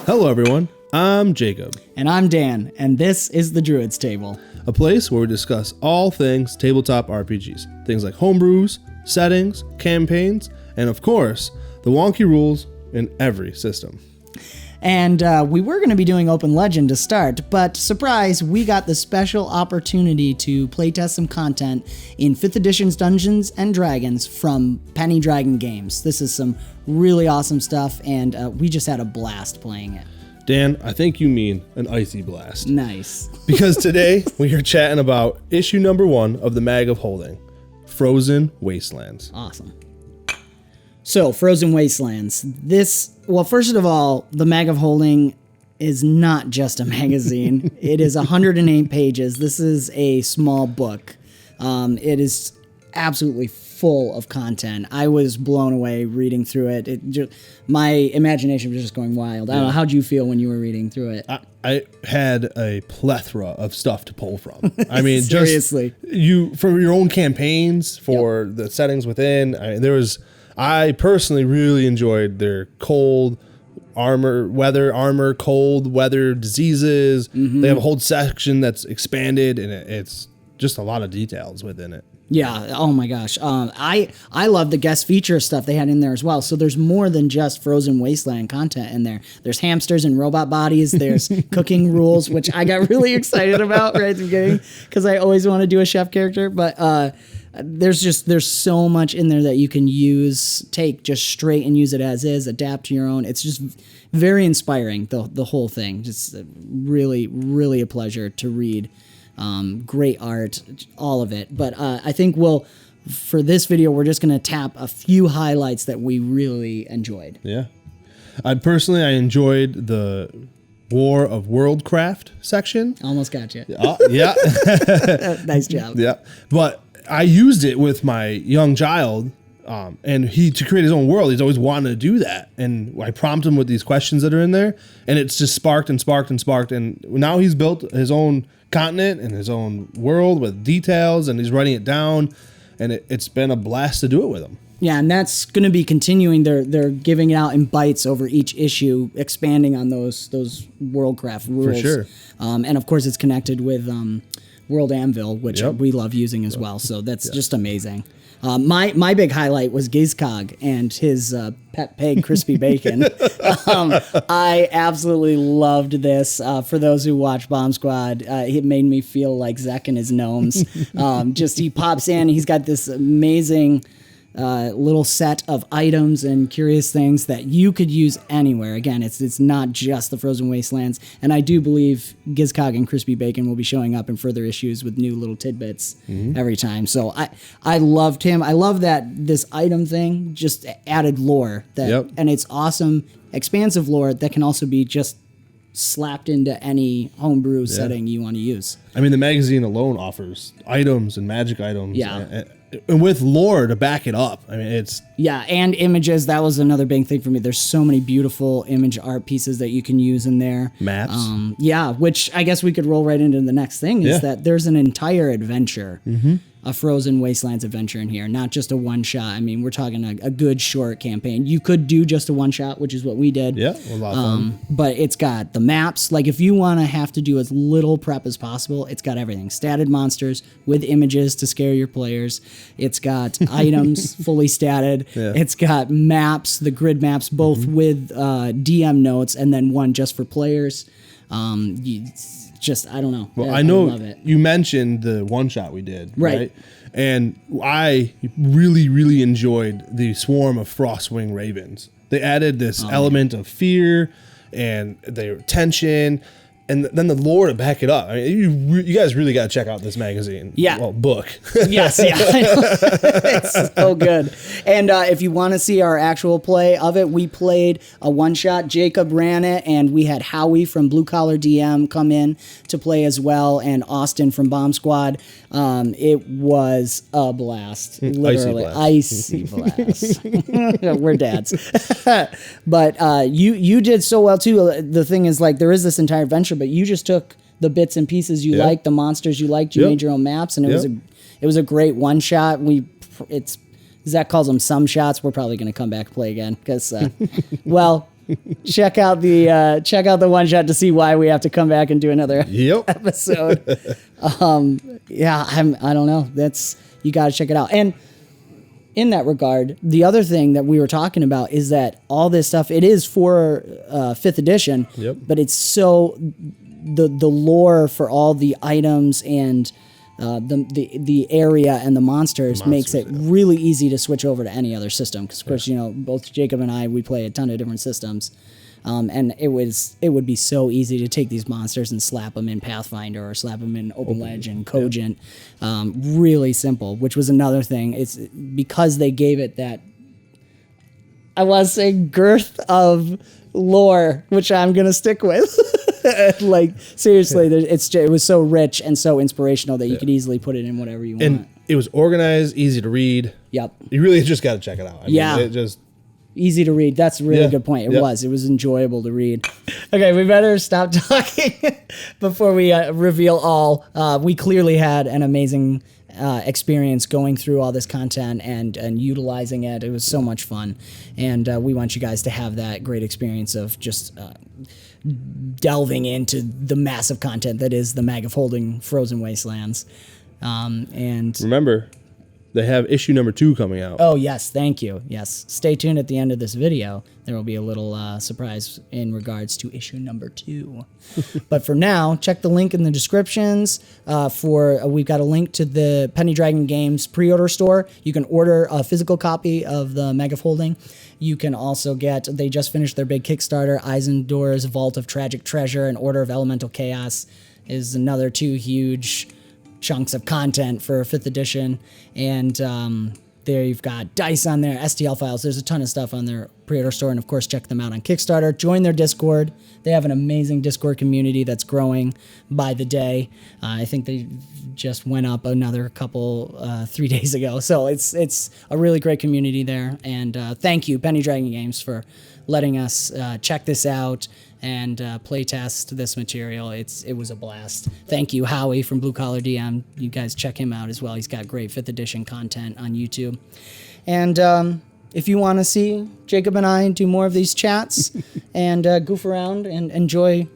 Hello everyone, I'm Jacob. And I'm Dan, and this is the Druid's Table. A place where we discuss all things tabletop RPGs. Things like homebrews, settings, campaigns, and of course, the wonky rules in every system. And we were going to be doing Open Legend to start, but surprise, we got the special opportunity to playtest some content in 5th edition's Dungeons & Dragons from Penny Dragon Games. This is some really awesome stuff, and we just had a blast playing it. Dan, I think you mean an icy blast. Nice. Because today we are chatting about issue number 1 of the Mag of Holding, Frozen Wastelands. Awesome. So, Frozen Wastelands. Well, first of all, the Mag of Holding is not just a magazine. It is 108 pages. This is a small book. It is absolutely full of content. I was blown away reading through it. My imagination was just going wild. I don't know, how'd you feel when you were reading through it? I had a plethora of stuff to pull from. I mean, seriously, just for your own campaigns, for the settings within. I personally really enjoyed their cold weather diseases. Mm-hmm. They have a whole section that's expanded, and it's just a lot of details within it. Yeah. Oh my gosh. I love the guest feature stuff they had in there as well. So there's more than just Frozen Wasteland content in there. There's hamsters and robot bodies. There's cooking rules, which I got really excited about right at the beginning because I always want to do a chef character. But there's so much in there that you can take just straight and use it as is, adapt to your own. It's just very inspiring, the whole thing. Just really, really a pleasure to read. Great art, all of it. But I think for this video, we're just going to tap a few highlights that we really enjoyed. Yeah. I enjoyed the War of Worldcraft section. Almost got you. Yeah. Nice job. Yeah. But I used it with my young child, and to create his own world, he's always wanted to do that. And I prompt him with these questions that are in there, and it's just sparked. And now he's built his own continent and his own world with details, and he's writing it down, and it's been a blast to do it with him. Yeah, and that's going to be continuing. They're giving it out in bites over each issue, expanding on those Worldcraft rules. For sure. And of course, it's connected with World Anvil, which we love using as well. So that's just amazing. My big highlight was 𝑧𝒑𝒄𝒂 and his pet pig, Crispy Bacon. I absolutely loved this. For those who watch Bomb Squad, it made me feel like Zek and his gnomes. He pops in, he's got this amazing little set of items and curious things that you could use anywhere. Again, it's not just the Frozen Wastelands, and I do believe 𝑧𝒑𝒄𝒂 and Crispy Bacon will be showing up in further issues with new little tidbits every time. So I loved him. I love that this item thing just added lore and it's awesome, expansive lore that can also be just slapped into any homebrew setting you want to use. I mean, the magazine alone offers items and magic items. Yeah. And with lore to back it up. I mean, it's... Yeah, and images. That was another big thing for me. There's so many beautiful image art pieces that you can use in there. Maps. Which I guess we could roll right into the next thing is that there's an entire adventure, a Frozen Wastelands adventure in here, not just a one-shot. I mean, we're talking a good short campaign. You could do just a one-shot, which is what we did. Yeah, a lot of fun. But it's got the maps. Like, if you want to have to do as little prep as possible, it's got everything. Statted monsters with images to scare your players. It's got items fully statted. Yeah. It's got maps, the grid maps, both with DM notes and then one just for players. I don't know. Well, I know you mentioned the one shot we did, right? And I really, really enjoyed the swarm of Frostwing Ravens. They added this element of fear and their tension, and then the lore to back it up. I mean, you guys really got to check out this magazine. Yeah. Well, book. Yes, yeah. It's so good. And if you want to see our actual play of it, we played a one-shot. Jacob ran it, and we had Howie from Blue Collar DM come in to play as well, and Austin from Bomb Squad. It was a blast. Literally. Icy blast. We're dads. But you did so well, too. The thing is, like, there is this entire adventure, but you just took the bits and pieces you liked, the monsters you liked, you made your own maps, and it was a great one shot. Zach calls them some shots. We're probably going to come back and play again because, check out the one shot to see why we have to come back and do another episode. I don't know. You got to check it out. And in that regard, the other thing that we were talking about is that all this stuff, it is for 5th edition, but it's so the lore for all the items and the area and the monsters makes it really easy to switch over to any other system. Because of course, both Jacob and I, we play a ton of different systems. And it would be so easy to take these monsters and slap them in Pathfinder or slap them in Open Ledge and Cogent. Really simple, which was another thing. It's because they gave it that, I want to say, girth of lore, which I'm going to stick with. Like, seriously, it was so rich and so inspirational that you could easily put it in whatever you want. And it was organized, easy to read. Yep. You really just got to check it out. I mean, it just... Easy to read. That's a really good point. It was enjoyable to read. Okay, we better stop talking before we reveal all. We clearly had an amazing experience going through all this content and utilizing it. It was so much fun. And we want you guys to have that great experience of just delving into the massive content that is the Mag of Holding Frozen Wastelands. And remember, they have issue number 2 coming out. Oh, yes. Thank you. Yes. Stay tuned at the end of this video. There will be a little surprise in regards to issue number 2. But for now, check the link in the descriptions. We've got a link to the Penny Dragon Games pre-order store. You can order a physical copy of the Mag of Holding. You can also they just finished their big Kickstarter, Eisendor's Vault of Tragic Treasure and Order of Elemental Chaos is another 2 huge chunks of content for 5th edition. And there you've got dice on there, STL files. There's a ton of stuff on their pre-order store. And of course, check them out on Kickstarter. Join their Discord. They have an amazing Discord community that's growing by the day. I think they just went up another couple 3 days ago. So it's a really great community there. And thank you, Penny Dragon Games, for letting us check this out and playtest this material. It was a blast. Thank you, Howie from Blue Collar DM. You guys check him out as well. He's got great 5th edition content on YouTube. And if you want to see Jacob and I do more of these chats and goof around and enjoy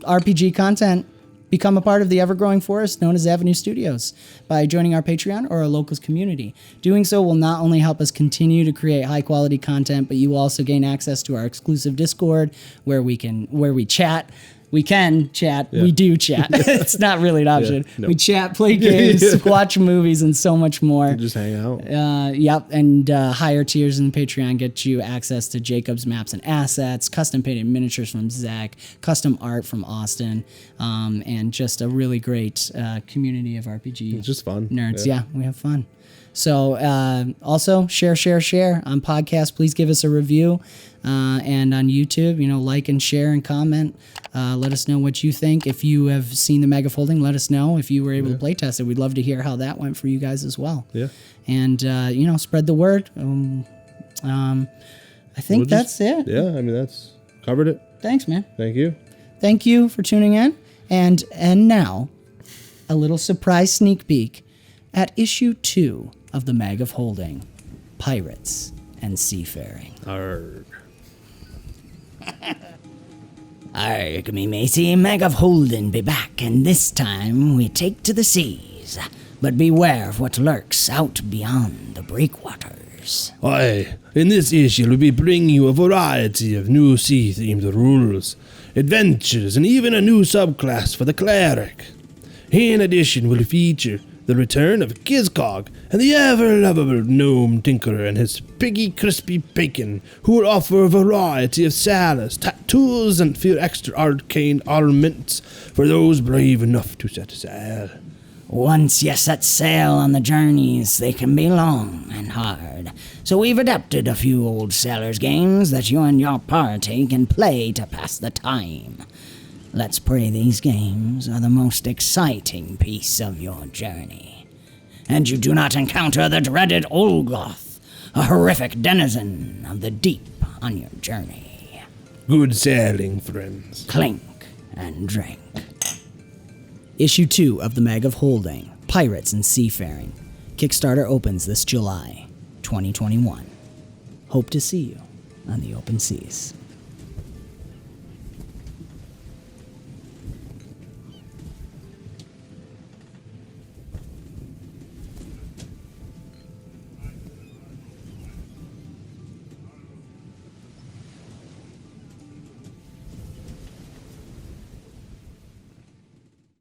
RPG content, become a part of the ever-growing forest known as Avenue Studios by joining our Patreon or our locals community. Doing so will not only help us continue to create high-quality content, but you will also gain access to our exclusive Discord where we chat. We can chat. Yeah. We do chat. It's not really an option. Yeah, no. We chat, play games, watch movies, and so much more. Just hang out. Yep. And higher tiers in the Patreon get you access to Jacob's maps and assets, custom painted miniatures from Zach, custom art from Austin, and just a really great community of RPG. It's just fun. Nerds. Yeah, we have fun. So also share on podcasts. Please give us a review. And on YouTube, like and share and comment. Let us know what you think. If you have seen the Mag of Holding, let us know. If you were able to play test it, we'd love to hear how that went for you guys as well. Yeah. And, spread the word. I think that's it. Yeah, that's covered it. Thanks, man. Thank you. Thank you for tuning in. And now, a little surprise sneak peek at issue 2 of the Mag of Holding, Pirates and Seafaring. Arrgh. Arrgh, me matey, Mag of Holding be back, and this time we take to the seas. But beware of what lurks out beyond the breakwaters. Aye, in this issue we'll be bringing you a variety of new sea-themed rules, adventures, and even a new subclass for the cleric. In addition, we'll feature the return of Gizcog and the ever-lovable gnome tinkerer and his piggy crispy bacon, who will offer a variety of salads, tattoos, and few extra arcane ornaments for those brave enough to set sail. Once you set sail on the journeys, they can be long and hard. So we've adapted a few old sailors' games that you and your party can play to pass the time. Let's pray these games are the most exciting piece of your journey, and you do not encounter the dreaded Olgoth, a horrific denizen of the deep on your journey. Good sailing, friends. Clink and drink. Issue 2 of the Mag of Holding, Pirates and Seafaring. Kickstarter opens this July, 2021. Hope to see you on the open seas.